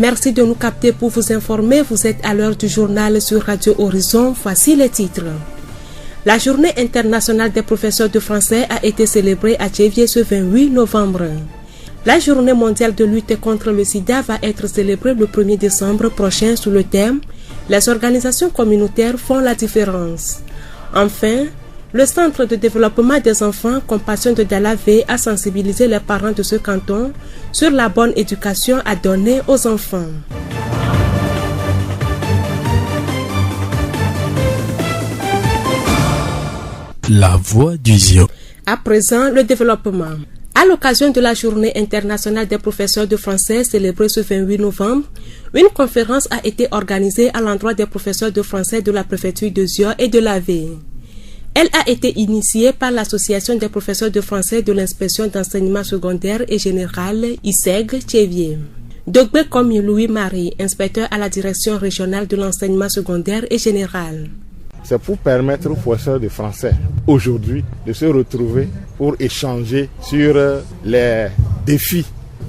Merci de nous capter pour vous informer. Vous êtes à l'heure du journal sur Radio Horizon. Voici les titres. La journée internationale des professeurs de français a été célébrée à Thiévié ce 28 novembre. La journée mondiale de lutte contre le sida va être célébrée le 1er décembre prochain sous le thème « Les organisations communautaires font la différence ». Enfin, le Centre de développement des enfants Compassion de Dalavé a sensibilisé les parents de ce canton sur la bonne éducation à donner aux enfants. La voix du Zion. À présent, le développement. À l'occasion de la Journée internationale des professeurs de français célébrée ce 28 novembre, une conférence a été organisée à l'endroit des professeurs de français de la préfecture de Zion et de Lavé. Elle a été initiée par l'Association des professeurs de français de l'inspection d'enseignement secondaire et général ISEG Thiévié. Dogbe Komi Louis-Marie, inspecteur à la direction régionale de l'enseignement secondaire et général. C'est pour permettre aux professeurs de français aujourd'hui de se retrouver pour échanger sur les défis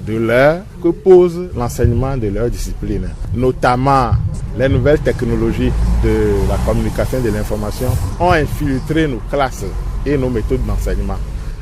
de l'heure que pose l'enseignement de leur discipline, notamment les nouvelles technologies de la communication et de l'information ont infiltré nos classes et nos méthodes d'enseignement.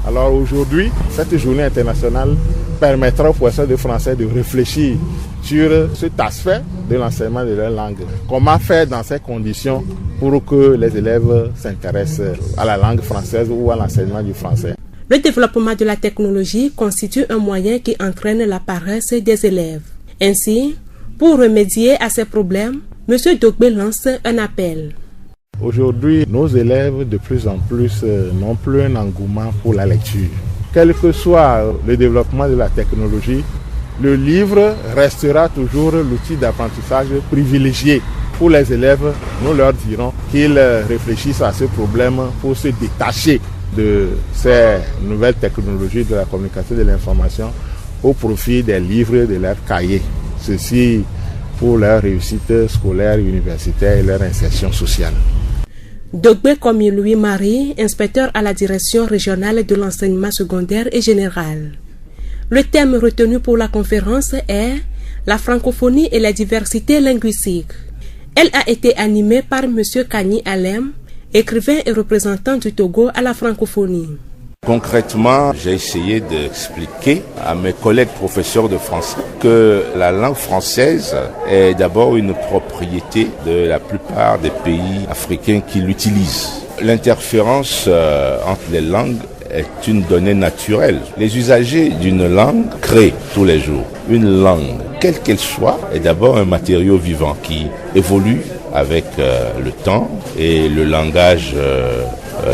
Alors aujourd'hui, cette journée internationale permettra aux professeurs de français de réfléchir sur cet aspect de l'enseignement de leur langue. Comment faire dans ces conditions pour que les élèves s'intéressent à la langue française ou à l'enseignement du français. Le développement de la technologie constitue un moyen qui entraîne la paresse des élèves. Ainsi, pour remédier à ces problèmes, M. Dogbe lance un appel. Aujourd'hui, nos élèves de plus en plus n'ont plus un engouement pour la lecture. Quel que soit le développement de la technologie, le livre restera toujours l'outil d'apprentissage privilégié. Pour les élèves, nous leur dirons qu'ils réfléchissent à ce problème pour se détacher de ces nouvelles technologies de la communication et de l'information au profit des livres de leurs cahiers. Ceci pour leur réussite scolaire, universitaire et leur insertion sociale. Dogbe Komi Louis-Marie, inspecteur à la direction régionale de l'enseignement secondaire et général. Le thème retenu pour la conférence est « La francophonie et la diversité linguistique ». Elle a été animée par M. Kani Alem, écrivain et représentant du Togo à la francophonie. Concrètement, j'ai essayé d'expliquer à mes collègues professeurs de français que la langue française est d'abord une propriété de la plupart des pays africains qui l'utilisent. L'interférence entre les langues est une donnée naturelle. Les usagers d'une langue créent tous les jours. Une langue, quelle qu'elle soit, est d'abord un matériau vivant qui évolue avec le temps et le langage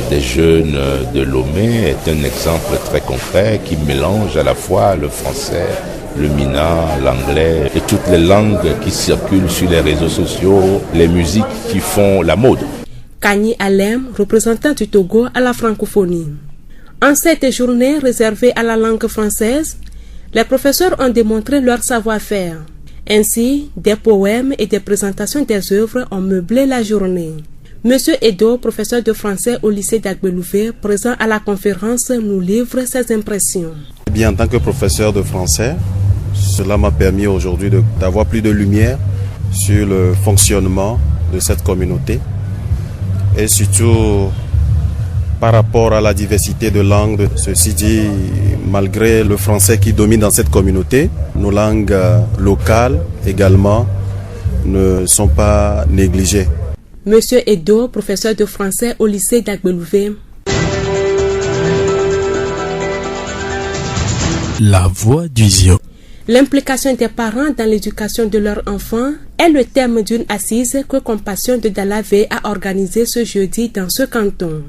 des jeunes de Lomé est un exemple très concret qui mélange à la fois le français, le mina, l'anglais et toutes les langues qui circulent sur les réseaux sociaux, les musiques qui font la mode. Kani Alem, représentant du Togo à la francophonie. En cette journée réservée à la langue française, les professeurs ont démontré leur savoir-faire. Ainsi, des poèmes et des présentations des œuvres ont meublé la journée. Monsieur Edo, professeur de français au lycée d'Agbelouvé, présent à la conférence, nous livre ses impressions. En tant que professeur de français, cela m'a permis aujourd'hui d'avoir plus de lumière sur le fonctionnement de cette communauté et surtout par rapport à la diversité de langues. Ceci dit, malgré le français qui domine dans cette communauté, nos langues locales également ne sont pas négligées. Monsieur Edo, professeur de français au lycée d'Agbelouvé. La voix du Zion. L'implication des parents dans l'éducation de leurs enfants est le thème d'une assise que Compassion de Dalavé a organisée ce jeudi dans ce canton.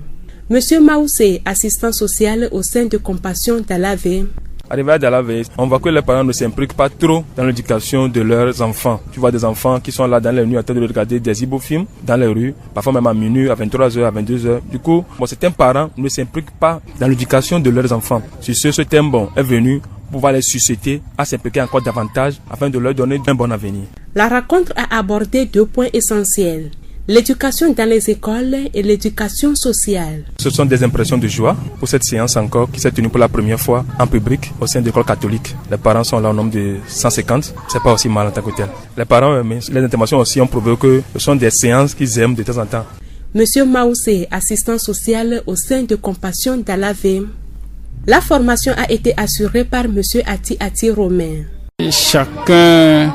Monsieur Maoussé, assistant social au sein de Compassion Dalavé. Arrivé à Dalavé, on voit que les parents ne s'impliquent pas trop dans l'éducation de leurs enfants. Tu vois des enfants qui sont là dans les nuits en train de regarder des ibofilms dans les rues, parfois même à minuit, à 23h, à 22h. Du coup, certains parents ne s'impliquent pas dans l'éducation de leurs enfants. Sur ce thème est venu pour pouvoir les susciter à s'impliquer encore davantage afin de leur donner un bon avenir. La rencontre a abordé 2 points essentiels. l'éducation dans les écoles et l'éducation sociale. Ce sont des impressions de joie pour cette séance encore qui s'est tenue pour la première fois en public au sein de l'école catholique. Les parents sont là au nombre de 150, c'est pas aussi mal en tant que tel. Les parents, mais les interventions aussi ont prouvé que ce sont des séances qu'ils aiment de temps en temps. Monsieur Maoussé, assistant social au sein de Compassion d'Alavé. La formation a été assurée par Monsieur Ati Romain. Chacun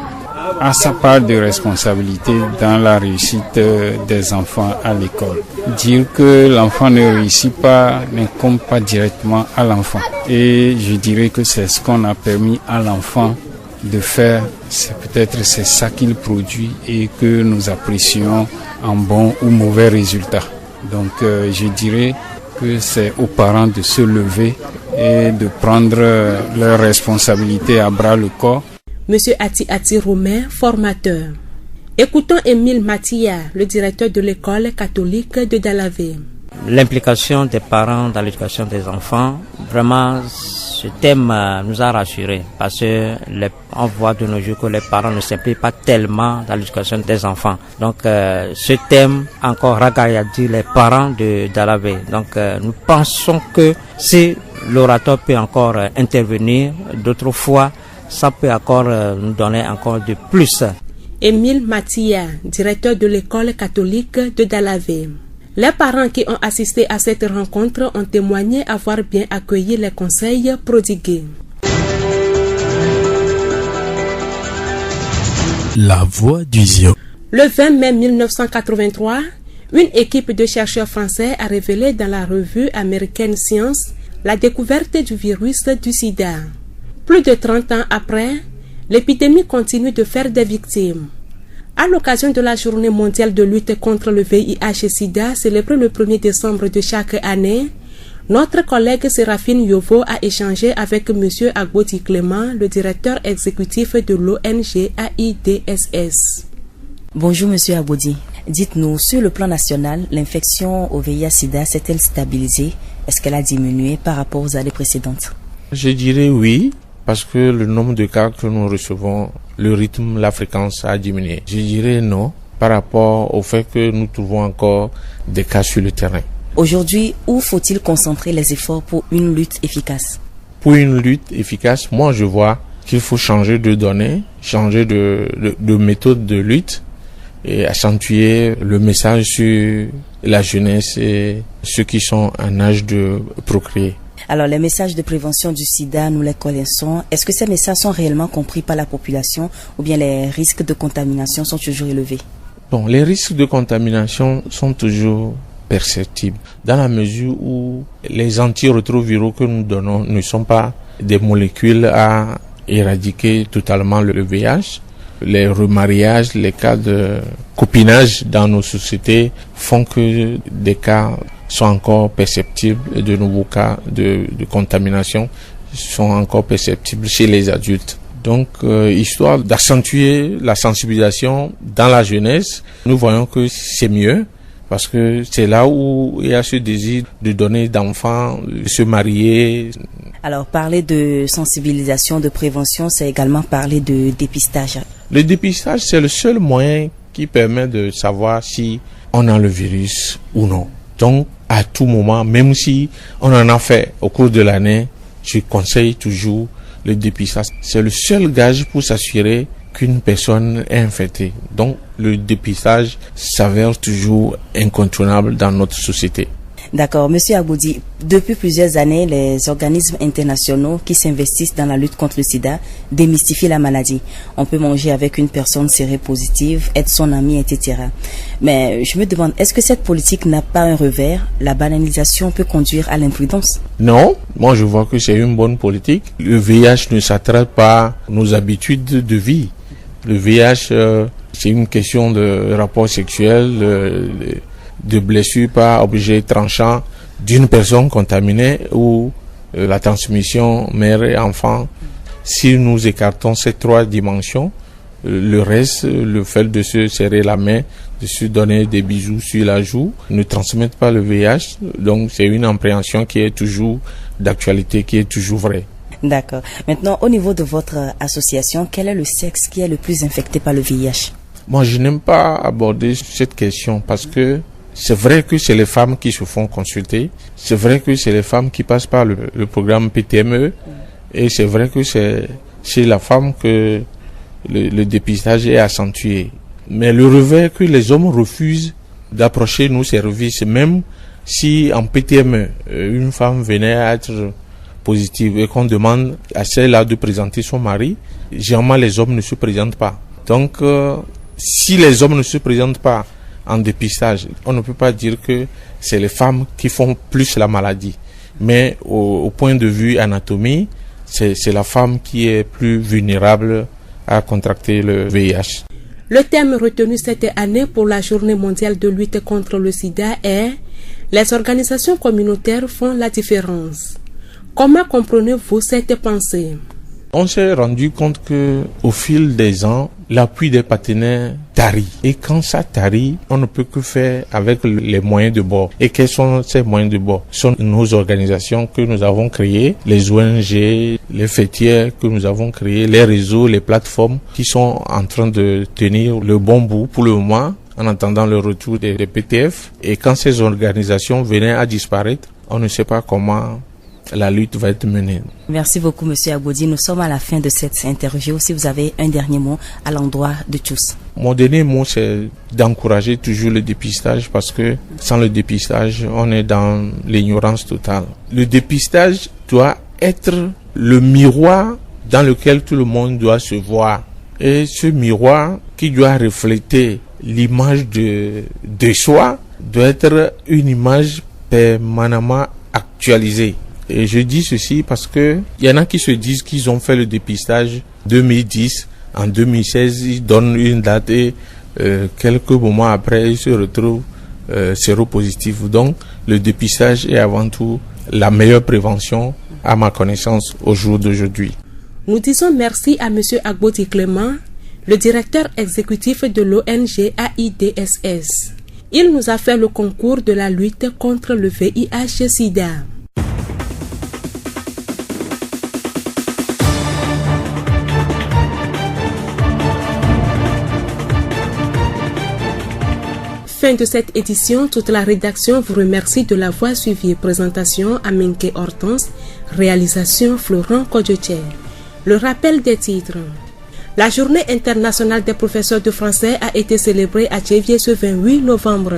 a sa part de responsabilité dans la réussite des enfants à l'école. Dire que l'enfant ne réussit pas n'incombe pas directement à l'enfant. Et je dirais que c'est ce qu'on a permis à l'enfant de faire. C'est ça qu'il produit et que nous apprécions en bon ou mauvais résultat. Donc je dirais que c'est aux parents de se lever et de prendre leurs responsabilités à bras le corps. Monsieur Ati Romain, formateur. Écoutons Émile Matia, le directeur de l'école catholique de Dalavé. L'implication des parents dans l'éducation des enfants, vraiment ce thème nous a rassurés parce que on voit de nos jours que les parents ne s'impliquent pas tellement dans l'éducation des enfants. Donc ce thème encore ragaillardit les parents de Dalavé. Donc nous pensons que si l'orateur peut encore intervenir, d'autres fois ça peut encore nous donner encore de plus. Émile Matia, directeur de l'école catholique de Dalavé. Les parents qui ont assisté à cette rencontre ont témoigné avoir bien accueilli les conseils prodigués. La voix du Zion. Le 20 mai 1983, une équipe de chercheurs français a révélé dans la revue américaine Science la découverte du virus du sida. Plus de 30 ans après, l'épidémie continue de faire des victimes. À l'occasion de la Journée mondiale de lutte contre le VIH-Sida, célébrée le 1er décembre de chaque année, notre collègue Séraphine Yovo a échangé avec M. Agboti Clément, le directeur exécutif de l'ONG AIDS. Bonjour M. Agboti. Dites-nous, sur le plan national, l'infection au VIH-Sida s'est-elle stabilisée? Est-ce qu'elle a diminué par rapport aux années précédentes? Je dirais oui, parce que le nombre de cas que nous recevons, le rythme, la fréquence a diminué. Je dirais non, par rapport au fait que nous trouvons encore des cas sur le terrain. Aujourd'hui, où faut-il concentrer les efforts pour une lutte efficace? Pour une lutte efficace, moi je vois qu'il faut changer de données, changer de méthode de lutte et accentuer le message sur la jeunesse et ceux qui sont en âge de procréer. Alors, les messages de prévention du sida, nous les connaissons. Est-ce que ces messages sont réellement compris par la population ou bien les risques de contamination sont toujours élevés? Bon, les risques de contamination sont toujours perceptibles dans la mesure où les antirétroviraux que nous donnons ne sont pas des molécules à éradiquer totalement le VIH. Les remariages, les cas de copinage dans nos sociétés font que des cas sont encore perceptibles et de nouveaux cas de contamination sont encore perceptibles chez les adultes. Donc, histoire d'accentuer la sensibilisation dans la jeunesse, nous voyons que c'est mieux parce que c'est là où il y a ce désir de donner d'enfants, de se marier. Alors, parler de sensibilisation, de prévention, c'est également parler de dépistage. Le dépistage, c'est le seul moyen qui permet de savoir si on a le virus ou non. Donc, à tout moment, même si on en a fait au cours de l'année, je conseille toujours le dépistage. C'est le seul gage pour s'assurer qu'une personne est infectée. Donc, le dépistage s'avère toujours incontournable dans notre société. D'accord. Monsieur Agboti, depuis plusieurs années, les organismes internationaux qui s'investissent dans la lutte contre le sida démystifient la maladie. On peut manger avec une personne séropositive, être son ami, etc. Mais je me demande, est-ce que cette politique n'a pas un revers? La banalisation peut conduire à l'imprudence? Non, moi je vois que c'est une bonne politique. Le VIH ne s'attrape pas à nos habitudes de vie. Le VIH, c'est une question de rapport sexuel, de blessures par objet tranchant d'une personne contaminée ou la transmission mère et enfant. Si nous écartons ces trois dimensions, le reste, le fait de se serrer la main, de se donner des bisous sur la joue, ne transmettent pas le VIH. Donc c'est une appréhension qui est toujours d'actualité, qui est toujours vraie. D'accord. Maintenant, au niveau de votre association, quel est le sexe qui est le plus infecté par le VIH? Moi, je n'aime pas aborder cette question parce que c'est vrai que c'est les femmes qui se font consulter. C'est vrai que c'est les femmes qui passent par le programme PTME. Et c'est vrai que c'est chez la femme que le dépistage est accentué. Mais le revers que les hommes refusent d'approcher nos services, même si en PTME, une femme venait à être positive et qu'on demande à celle-là de présenter son mari, généralement les hommes ne se présentent pas. Donc, si les hommes ne se présentent pas en dépistage, on ne peut pas dire que c'est les femmes qui font plus la maladie. Mais au point de vue anatomie, c'est la femme qui est plus vulnérable à contracter le VIH. Le thème retenu cette année pour la Journée mondiale de lutte contre le sida est « Les organisations communautaires font la différence ». Comment comprenez-vous cette pensée? On s'est rendu compte que au fil des ans, l'appui des partenaires tarit. Et quand ça tarit, on ne peut que faire avec les moyens de bord. Et quels sont ces moyens de bord? Ce sont nos organisations que nous avons créées, les ONG, les fêtières que nous avons créées, les réseaux, les plateformes qui sont en train de tenir le bon bout pour le moment, en attendant le retour des PTF. Et quand ces organisations venaient à disparaître, on ne sait pas comment la lutte va être menée. Merci beaucoup, Monsieur Agbodi. Nous sommes à la fin de cette interview. Si vous avez un dernier mot à l'endroit de tous. Mon dernier mot, c'est d'encourager toujours le dépistage parce que sans le dépistage, on est dans l'ignorance totale. Le dépistage doit être le miroir dans lequel tout le monde doit se voir. Et ce miroir qui doit refléter l'image de soi doit être une image permanemment actualisée. Et je dis ceci parce que il y en a qui se disent qu'ils ont fait le dépistage 2010, en 2016 ils donnent une date et quelques moments après ils se retrouvent séropositifs. Donc le dépistage est avant tout la meilleure prévention à ma connaissance au jour d'aujourd'hui. Nous disons merci à Monsieur Agbodi Clément, le directeur exécutif de l'ONG AIDS. Il nous a fait le concours de la lutte contre le VIH-Sida. Fin de cette édition, toute la rédaction vous remercie de l'avoir suivi. Présentation Aminke Hortense, réalisation Florent Kodjotier. Le rappel des titres. La Journée internationale des professeurs de français a été célébrée à Tchéviers ce 28 novembre.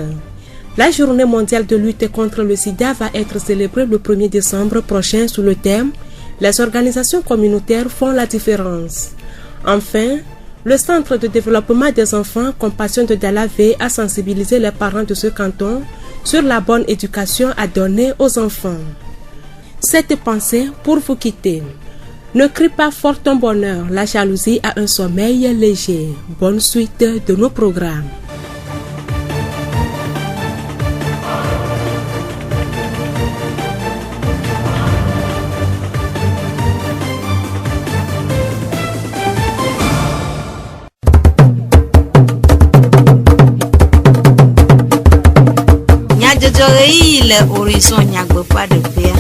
La Journée mondiale de lutte contre le sida va être célébrée le 1er décembre prochain sous le thème « Les organisations communautaires font la différence ». Enfin, le Centre de développement des enfants Compassion de Dalavé a sensibilisé les parents de ce canton sur la bonne éducation à donner aux enfants. Cette pensée pour vous quitter. Ne crie pas fort ton bonheur, la jalousie a un sommeil léger. Bonne suite de nos programmes. Le horizon nyagbe pas de père.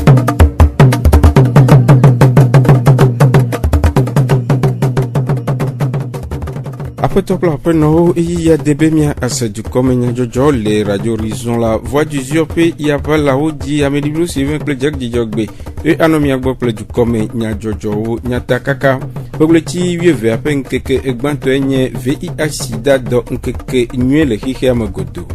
Après tout après no il y a des bémia à ce du commun jojo les radio horizon la voix du ziope il y a pas là où dit améliblu c'est un peu jack di jogbe et anomi agbo ple du commun nya jojo nya takaka Pogleti wieve apen keke egbanto enye VIH sida do nkeke nyue le hihe amagodo.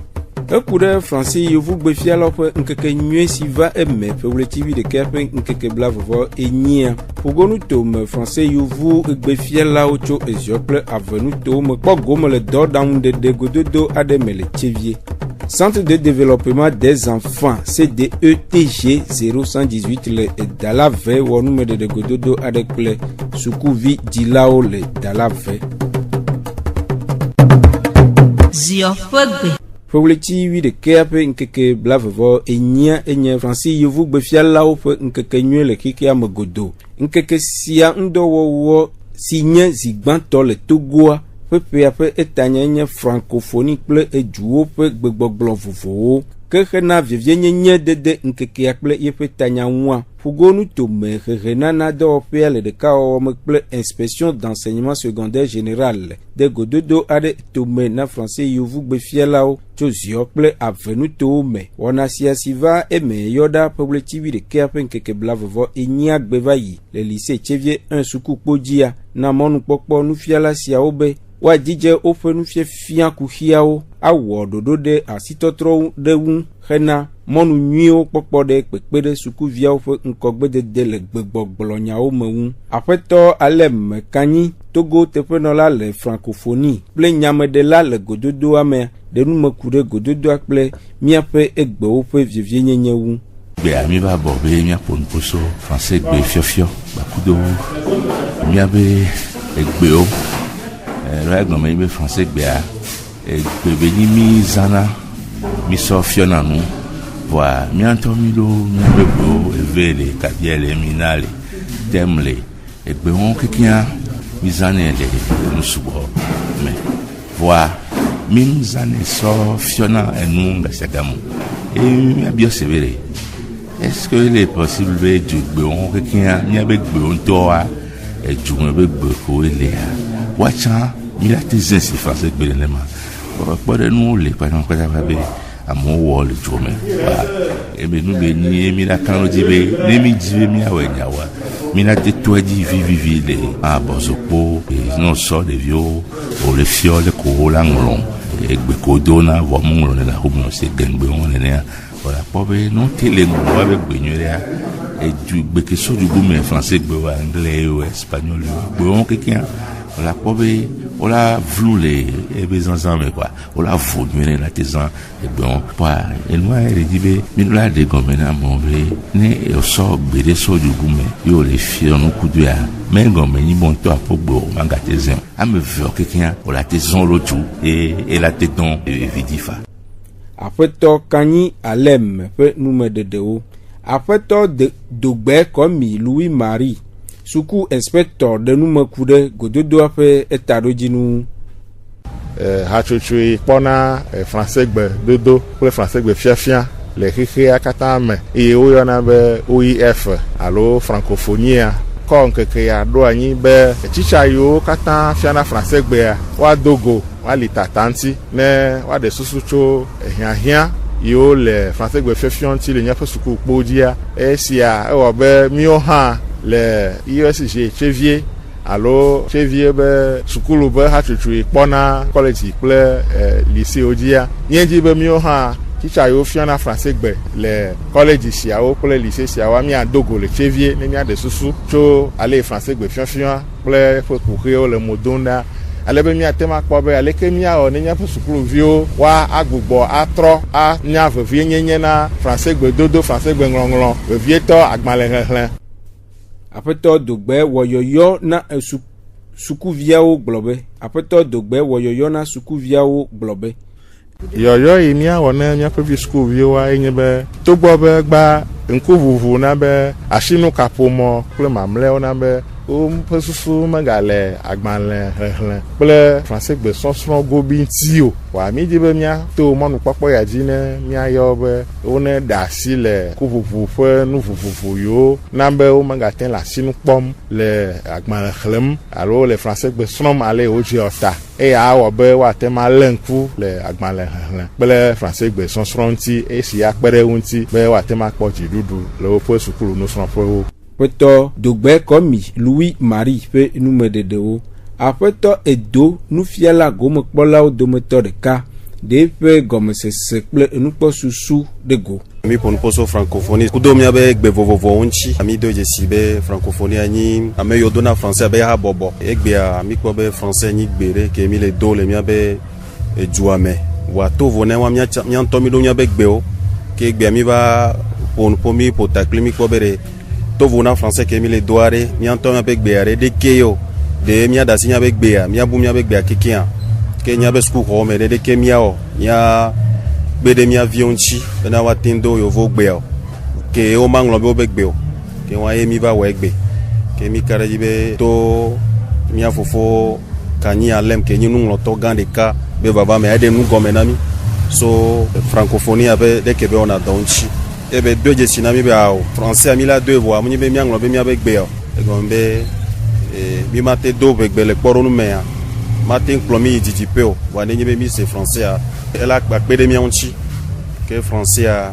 Ekure français yovu gbefia lope nkeke nyue siva eme pogleti wi de kepen nkeke blavovo enyia. Pogonu tome français yovu gbefia la ocho eziople avenu tome pogome le do down de gododo ademele chevie. Centre de développement des enfants CDETG 0118 le Dalave wonume de gododo adekle sukuvi dilao le Dalave. Ziofogbe. Fogleti wi de keape nkeke blavavo enya français yovu gbefia la ope nkeke nyue le kiki amagodo. Nkeke sia ndowo signe zigbanto le Togoa. Pepe ape etanya nye francophonie kple eduwo pe gbegbogblɔ vovowo ke hena vivie nyenye dede nkekea kple yeƒe tanyamua fugonu tome hehenana dɔwɔƒea le ɖekawɔwɔme kple inspection d'enseignement secondaire général de gododo aɖe tome na français yevugbefialawo tso ziɔ kple avenutowo me. Wɔna sia si va eme yɔ ɖa ƒebleti 11 ƒe ŋkeke blavevɔ enyia gbe va yi le lycée Tchevie 1 sukukpo dzia na mɔnukpɔkpɔ nufiala siawo be woadzidze woƒe nufiafia kuxiawo awɔ ɖoɖo ɖe asitɔtrɔwo ɖe ŋu hena mɔnu nyuiwo kpɔkpɔ ɖe kpekpe ɖe sukuviawo ƒe ŋkɔgbedede le gbegbɔgblɔnyawo me ŋu. Aƒetɔ Alem Kanyi Togo teƒenɔla le francophonie kple nyameɖela le gododoa me ɖe numeku ɖe gododoa kple míaƒe egbewo ƒe vivienyenye ŋu. Gbea mi va bɔ be míaƒo nuƒoso français gbe fiɔfiɔ gbakudo míaƒe egbewo lɔ egɔme be français gbea egbe be nyi mi zana mi sɔ fiɔna nu voa míantɔ mi ɖo míaƒe gbewo eve le kabia le mina le tem le egbe wɔn kekia mi zanɛ le nusubɔ me voa mi zanɛ sɔ fiɔna enu gasiagamu miabiɔ sebe le. Est-ce que il est possible de gbe wɔn kekia míaƒe gbewo ŋutɔa edzume be gbe ko ele watsa mi la te zin si français gbe le ma kpɔ ɖe nuwo le kpatapata be amewo wɔ le dzo me wa ebe nu be nyi mi la kan dzi be ne mi dzi be miawɔ nyawoa mi la te to edzi vivivi le abɔzokpo no sɔ ɖeviwo o le fiɔ le ko la ŋlɔ egbe ko do na vɔ mu ŋlɔ ne la homo se gengbe wɔn nenea wòle kpɔ be no te le ŋlɔ be gbe nyui ɖea edu gbeke sodugu me français gbe wa anglais o espagnol gbe wɔn kekia wòle kpɔ be wòle vlu le ebe zanzan me quoi wòle vo nyui ɖe la te zan egbe wɔn kpɔa enua yɛ di be mi la de gɔme na mɔ be ne sɔ gbe ɖe sodugu me yio le fiɔ nukudu ya mɛ gɔme nyi bɔ ŋutɔ akpɔ gbe o manga te zan ame veɔ kekia wòle te zɔn lo tu ela te dɔn evidi fa. Aƒetɔ Kanyi Alem ƒe numeɖeɖewo. Aƒetɔ Dogbe Kɔmi Louis Marie suku inspector ɖe numeku ɖe gododoa ƒe etaɖodzinu. Hatsotsoe kpɔna français gbe dodo kple français gbe fiafia le xexea katã me eye woyɔna be OIF alo francophonie kɔ ŋkekea ɖo anyi be tsitsa yiwo katã fiana français gbea woadogo wali tata ŋuti ne woaɖe susu tso hiahiã yiwo le français gbe fiafiã ŋuti le míaƒe sukukpo dzia esia ewɔ be míwo hã le ISG Tchevie alo Tchevie be sukulu be hatsotsoe kpɔna college kple lycéwo dzia míedzi be míwo hã tsitsa yiwo fiana français gbe le college siawo kple lycée siawo míadogo le Tchevie ne míaɖe susu tso ale français gbe fiafiã kple ƒe kuxiwo le mo dom ɖa alebe míate ma kpɔ be aleke míawɔ ne míaƒe sukuluviwo woa agbugbɔ atrɔ anya vevie nyenye na français gbe dodo français gbe ŋlɔŋlɔ vevietɔ agbalẽ xexlẽ. Aƒetɔ Dogbe wɔyɔyɔ na sukuviawo gblɔ be Aƒetɔ Dogbe wɔyɔyɔ na sukuviawo gblɔ be yɔyɔ yi míawɔ ne míaƒe vi sukuviwoa enye be togbɔ be gba ŋkuʋuʋu na be asinukaƒomɔ kple mamlɛwo na be woƒe susu megale agbalẽ xexlẽ kple français gbe sɔsrɔ̃ gobi ŋuti o wòa mídi be míato mɔnukpɔkpɔ ya dzi ne míayɔ be wone ɖe asi le kuʋuʋu ƒe nu vovovo yiwo na be womegate le asinu kpɔm le agbalẽ xlẽm alo le français gbe srɔ̃m ale wodzɔ ta eye awɔ be woate ma lé ŋku le agbalẽ xexlẽ kple français gbe sɔsrɔ̃ ŋuti esi akpe ɖe ŋuti be woate ma kpɔ dziɖuɖu le woƒe sukulu nusrɔ̃ƒewo. Aƒetɔ Dogbe Kɔmi Louis Marie ƒe numeɖeɖewo. Aƒetɔ Edo nufiala gomekpɔlawo dometɔ ɖeka ɖe ƒe gɔmesese kple enukpɔsusu ɖe go. Mi ƒo nuƒoso francophonie kudo míabe gbe vovovowo ŋuti mi do dzesi be francophonie nyi ame yiwo dona français be habɔbɔ egbea mi kpɔ be français nyi gbe ɖe ke mi le do le míabe edua me voa to vo ne wa míantɔ mi ɖo míabe gbewo ke egbea mi va ƒo mi ƒo takli mi kpɔ be ɖe tovo na français ke mi le do aɖe míantɔ míabe gbea ɖe ɖeke yo ɖe míaɖe asi míabe gbea míabu míabe gbea kekeŋa ke míabe sukuxɔ me ɖeke míawɔ mía gbe ɖe mía viwo ŋuti bena woate ŋu do yovo gbea o ke womaŋlɔ be wobe gbe o ke woa ye mi va wɔ egbe ke mi ka ɖe dzi be to mía fofo Kanyi Alem ke nyi nuŋlɔtɔ gã ɖeka be vava me eɖe nu gɔme na mi so francophonie abe de kebe on a donchi ebe deux je sinami be ao français ami la deux voix munyi be mi anglo be mi abe gbe o e gombe mi mate do be gbe le poro nu me a mate nklomi didipe o wa ne be mi c'est français a ela pa pe de mi onchi que français a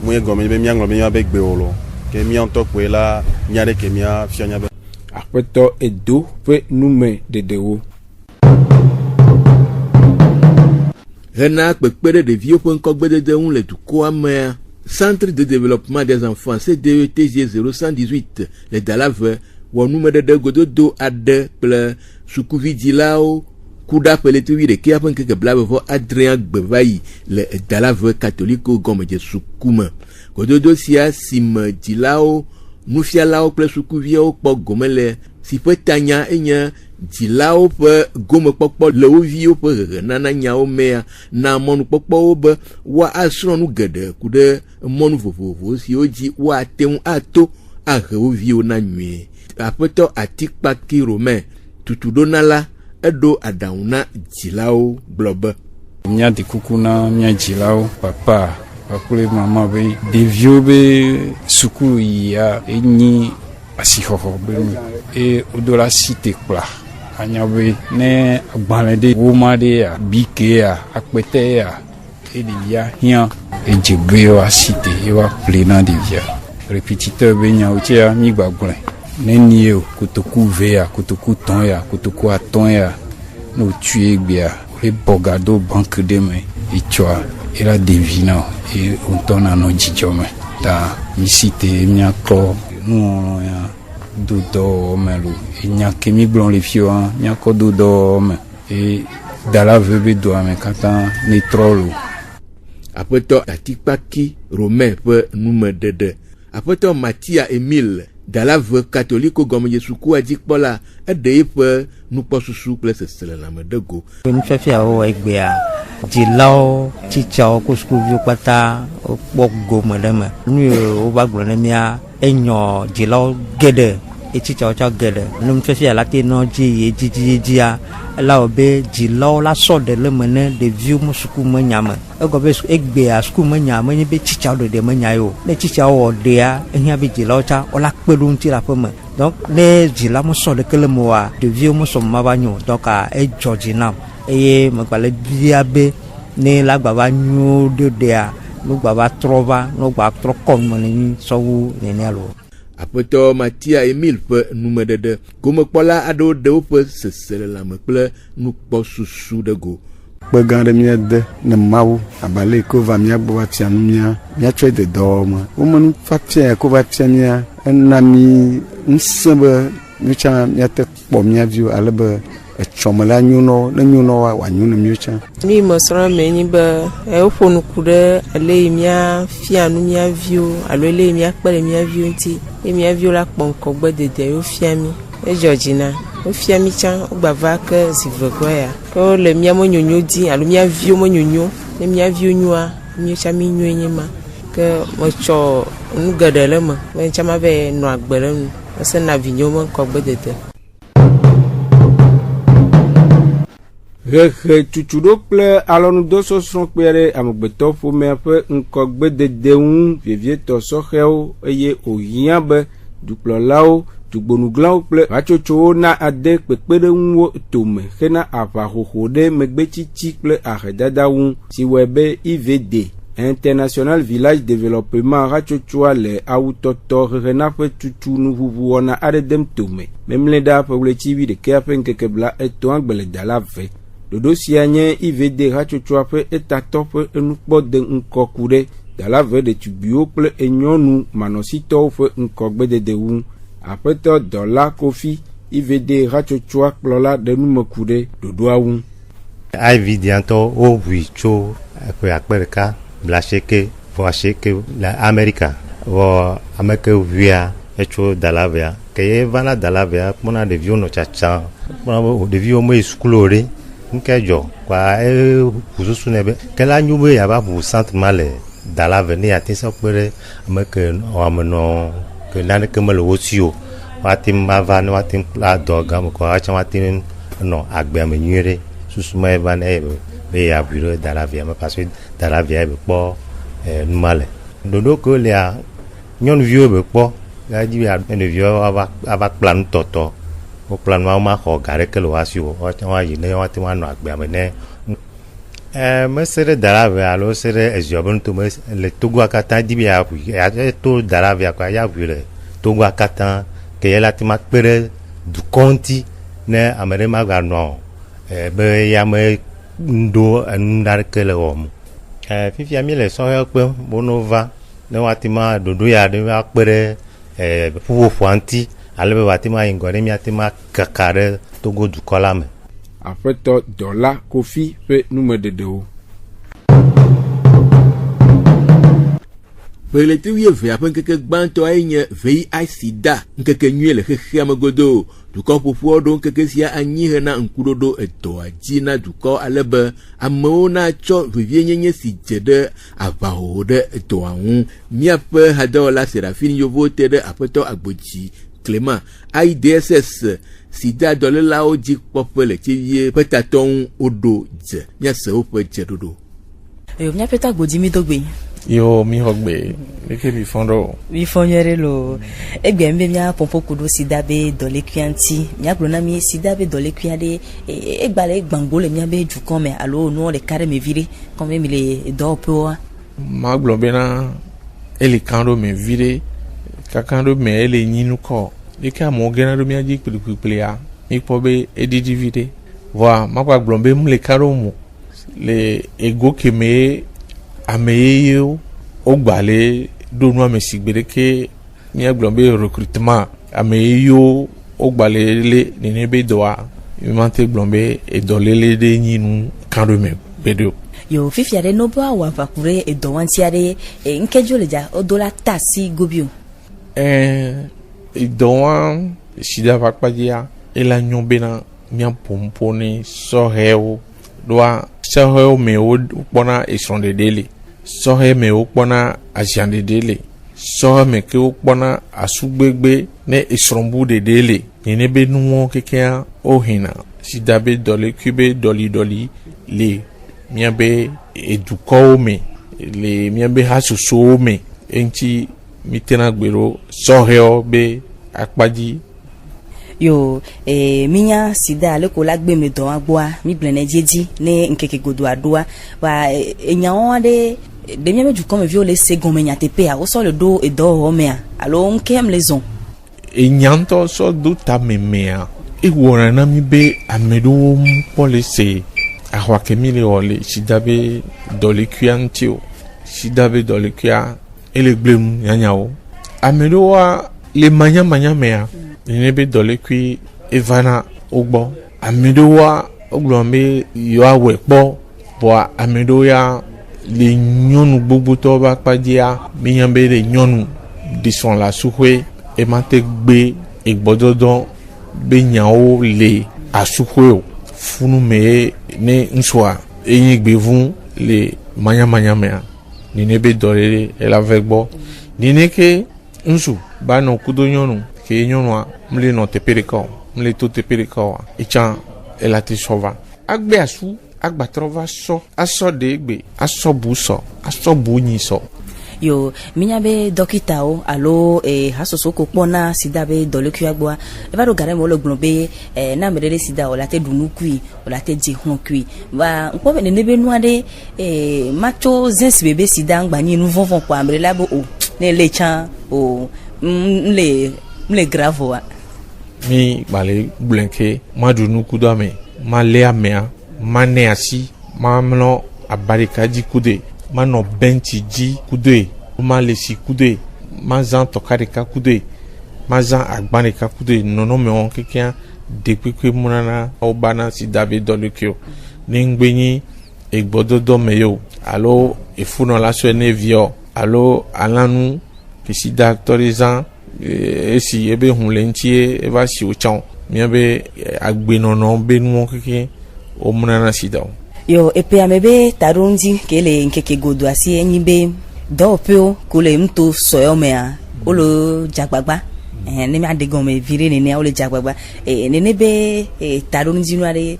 munyi gombe be mi anglo be mi abe gbe o lo ke mi onto pe la nyare ke mi a fianya be apeto edo pe nume dedewo Rena Pekpere de Vieux Ponkogbe de le Tukouamea, Centre de développement des enfants, CDETG 0118, les Dalave, ou numéro de Gododo Ade, Ple, Soukouvidilao, Kouda Peletuvi de Kiapan que Blavo Adrien Bevaï, les Dalave catholiques comme de Soukouma. Gododo Sia Sim Dilao, Nufialao Ple Soukouvio, Pok Gomele, si peut Tanya Enya, Dilao pe gome pokpo le ovio pe nana nyao mea na monu pokpo obe wa asronu gede kude monu vovovo si oji wa tem ato aghe ovio na nwie apeto atikpaki romain tutudonala edo adauna Dilao blobe nya de kukuna nya Dilao papa akule mama be devio be sukulu ya enyi asihoho be e odola cité kla anyabe ne agbalede womade ya bike ya akpete ya edia hian ejebe wa cité e wa plena de via répétiteur be nya otia mi gbagble ne nieo kotoku ve ya kotoku ton ya kotoku aton ya no tue gbe ya le bogado banque de me e choa era divina e ontona no jijome ta mi cité mi akro no ya dodo melo e nya kemi blon le fio nya ko dodo me e dala vebe do ame kata ni trolo apeto atikpaki romain pe nume dede apeto Matia Emile dala ve catholique gomme Yesuku adikpola ede pe nupo susu place sele la medego ni fefia o egbea Dilao chichao ko school vio pata o go medema ni o baglo na mia enyo Dilao gede e chichao cha gede ni fefia la te no ji ya la obe Dilao la so de le mene de vieux musuku manyama e go be egbea school manyama ni be chichao de manyayo ne chichao o de ya ehia be Dilao cha o la pelu nti la peme donc ne Dilao mo so de kele mo wa de vieux muso mabanyo donc a e Georgina eye magbale biabe ne la gbaba nyu de dia no gbaba trova no gba trokon moni sowu nenelo apeto Matia Emile pe nume dede gomme kpola ado de pe sesele la me ple nupo susu de go Bagande mia de ne mawu abale ko va mia bo atia mia twe de doma o manu fatia ko va tia mia enami nsebe micha mia te po mia view alebe echomala nyuno na nyuno wa nyuno miucha mi mosra meni ba e ofonu kude ale mia fianu mia view alele mia pele mia view nti e mia view la ponko gbe dede o fiami e Georgina o fiami chan o gbava ke zivegoya ko le mia mo nyonyo di alo mia view mo nyonyo e mia view nyua mi cha mi nyenye ma ke mo cho nu gadele ma me chama be no agbere nu se na vinyo mo ko gbe dede tutudo ple alonu do so son pere amogbeto fo me pe nko gbede deun vievie to so heo eye ohian be duplo lao tugbonuglan ple achocho na ade pepere nwo tome hena ava hohode megbechichi ple ahedadawun siwebe IVD International Village Development rachochoa le autoto rena fe tutu nu vuvu na adem tome memleda pe wlechiwi de keapen kekebla eto angbele dala ve dodo sianye IVD rachochoa fe etato fe enukpo de nkokude dala ve de tubio ple enyonu manosito fe nkogbe de wu apeto dola kofi IVD rachochoa plola de numokude dodo awu IVD anto o wicho akpereka blasheke voasheke la America vo ameke via echo dalavia ke vana dalavia mona de vio no chacha mona de vio mo eskulore nkejo kwa kususu nebe kala nyube ya ba bu centre male dalave ni atisa pere ameke o amno ke nane kemelo osio watim mavan watim la doga mo ko acha watim no agbe amenyere susu ma evan be ya bureau dans la vie parce que dans la vie be po normal dodo ko le a nyon vieux be po la di ya ne vieux ava plan toto o plan ma ko gare ke lo asi o wa yi ne wa ti wa no agbe amene me sere dans la vie alors sere ezobon to me le togo akata di ya bu ya to dans la vie kwa ya bu le togo akata ke ya la ti ma pere du konti ne amere ma ga no be ya me ndo ndar ke le om fifi ami le so ya pe bonova ne watima dodo ya de ya pere puwo fanti alebe watima ingore mi atima kakare togo du kolame après to dollar kofi pe nume dedeo Pelete wie ve apen keke gbanto ainye VIH sida nkeke nyele khekhe amagodo duko popo do nkeke sia anyi na nkudodo eto ajina duko alebe amona cho vie nyenye si jede abahode eto anwu miape hadola Serafine Yovote de apeto agboji Clément IDSS sida dolela oji popele chivie petaton odo je miase ope jedodo miapeta agboji mi dogbe yo mi hogbe leke mi fondo mi fonyere lo egbe mbe mia pompo kudo sida be dole kwianti mia brona mi sida be dole kwiade egbale gbangole mia be jukon me alo no le kare me vire comme mi le do po ma globe na ele kando me vire kakando me ele nyinu ko leke mo gena do mia ji pili ya mi po be edidi vire wa ma kwa glombe mu le karo mu le ego ke me ameyo ogbale donu amesigbere ke mi aglombe recrutement ameyo ogbale le nene be doa imante glombe edolele de nyinu kandume bedo yo fifi ade no ba wa vakure edowanti ade nkejo leja odola tasi gobio edowan sida vakpadia ela nyombena mi pomponi soheo doa soheo me o pona esonde dele sohe me o pona asiande dele sohe me ke o pona asugbegbe ne esrombu de dele nene be nuwo kekea o hina sidabe dole kube doli le miabe eduko me le miabe hasuso me enti mitena gbero sohe o be akpaji yo minya sida le ko la gbe me don agboa mi blene jeji ne nkeke godo adoa wa enyawo de miabe ju comme viole second me nya tepe a o so le do e do ho me a alo nkem les on enyanto so do ta memea e wona na mi be amedo police ahwa kemile ole sidabe dole kwiantio sidabe dole kwa ele glem nyanyao amedo wa le manya mea nebe dole kwi evana ogbo amedo wa oglombe yo awe po bo amedo ya le nyonu gbogbo to ba padia miyambe le nyonu dison la suhwe e mate gbe egbododon be nyawo le asuhwe funu me ne nswa eyin gbevun le manya mea ni nebe dole el avegbo ni neke nsu ba no kudo nyonu ke nyonwa mle no tepereko mle to tepereko ichan elati sova agbe asu agba trova so aso de egbe aso bu so aso bu nyi so yo minya be dokita o alo hasoso ko pona sida be dole kwiagboa e ba do gare mo lo gbon be na merele sida o la te dunu kui o la te ji hon kui ba nko be ne be nu ade macho zens bebe sida ngba ni nu vonvon kwa merela bo o ne le chan o mle gravo mi bale blenke madunu kudame malea mea maneasi mamno abarikaji kude mano benti ji kude malesi kude mazan tokarika kude mazan agbanika kude nono me on kekia depuis munana obana si David dolukio ningbenyi egbododo meyo alo efuno la so ne vio alo alanu kisida actorisant esi ebe hunlentie eva si ochan miabe agbenono benu keke o munana sida yo epe amebe tarunji kele nkeke godo asi enyibe do peo kole mto soyomea olo jagbagba ne mi adegon me vire ne ne olo jagbagba ne be tarunji no are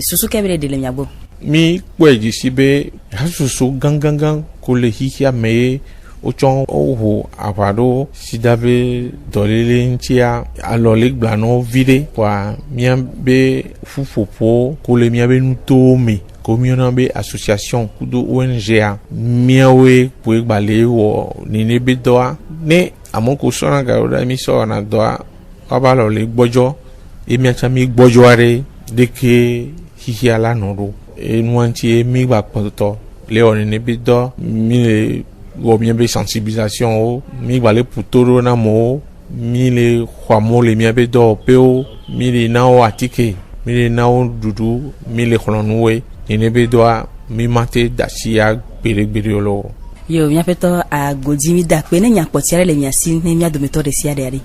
susu kebere de le miagbo mi kweji sibe hasusu gangangan kule hihia me ochon oho apado sidabe dolele ntia alole glano vide kwa miambe fufopo kule miabe nutomi communauté association kudo ONG miawe pwe gbale wo nini be doa ne amoko sona garoda mi so na doa abalo le gbojo emi acha mi gbojo are deke hihi ala noro enwanti mi gba poto le oni be do mi le wo mi be sensibilisation o mi gba le putoro na mo mi le khwamo le mi be do pe o mi le na o atike mi le na o dudu mi le khlonuwe ni be doa mi mate dasia gbere olo yo mi apeto a godi mi da pe ne nya potiare le mi asi ne mi adometo de sia de ari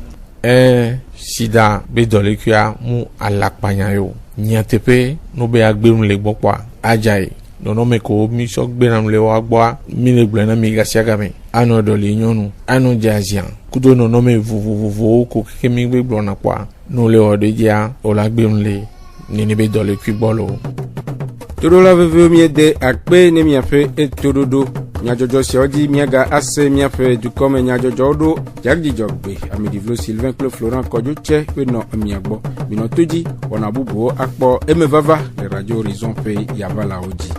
sida be dole kia mu alakpanya yo nya tepe no be agberun le gbopa ajai no me ko mi so gberam le wa gbo mi le gbe na mi gasia game ano dole nyonu ano jazian kudo no me vuvuvu ko ke mi gbe gbo na pa no le ode dia o la gberun le ni be dole ki bolo todo la veve mi de akpe ne mi afe etododo nyajojo si odi miaga ase mi afe du comme nyajojo do jagdi jogbe amidivlo Sylvain Claude Florent Kodjoche pe no mi agbo mi no toji ona bubu akpo emevava le radio Horizon pe yavala oji